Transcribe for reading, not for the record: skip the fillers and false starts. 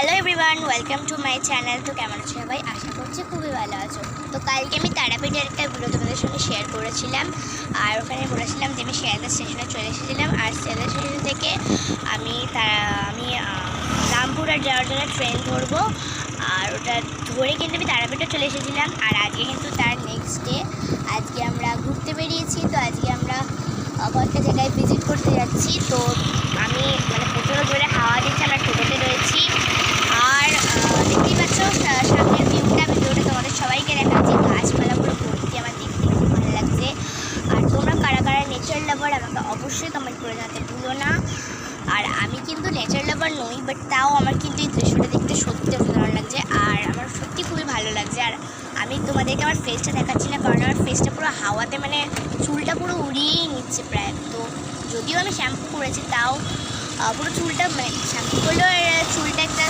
Hello everyone, welcome to my channel. তো কেমন আছো সবাই? আশা করছি খুবই ভালো আছো। তো কালকে আমি তারাপীঠের একটা ভিডিও তোমাদের সঙ্গে শেয়ার করেছিলাম, আর ওখানে বলেছিলাম যে আমি শিয়ালদা স্টেশনে চলে এসেছিলাম। আর শিয়ালদা স্টেশন থেকে আমি রামপুরহাট যাওয়ার জন্য ট্রেন ধরবো, আর ওটা ধরে কিন্তু আমি তারাপীঠে চলে এসেছিলাম। আর আজকে কিন্তু তার নেক্সট ডে, আজকে আমরা ঘুরতে বেরিয়েছি। তো আজকে আমরা কয়েকটা জায়গায় ভিজিট করতে যাচ্ছি। তো আমি প্রচণ্ড জোরে হাওয়া দিচ্ছে, আমরা টোটোতে রয়েছি। আর দেখতেই পাচ্ছ সামনের ভিডিওটা তোমাদের সবাইকে দেখাচ্ছি। গাছপালা পুরো ভর্তি, আমার দেখতে খুব ভালো লাগছে। আর তোমরা কারা কারা নেচার লাভার আমাকে অবশ্যই কমেন্ট করে জানাতে ভুলো না। আর আমি কিন্তু নেচার লাভার নই, বাট তাও আমার কিন্তু এই দৃশ্যটা দেখতে সত্যি অসাধারণ লাগছে, আর আমার সত্যি খুবই ভালো লাগছে। আর আমি তোমাদেরকে আমার ফেসটা দেখাচ্ছি না, কারণ আমার ফেসটা পুরো হাওয়াতে চুলটা পুরো উড়িয়েই নিচ্ছে প্রায়। তো যদিও আমি শ্যাম্পু করেছি, তাও পুরো চুলটা শ্যাম্পু করলেও চুলটা একটা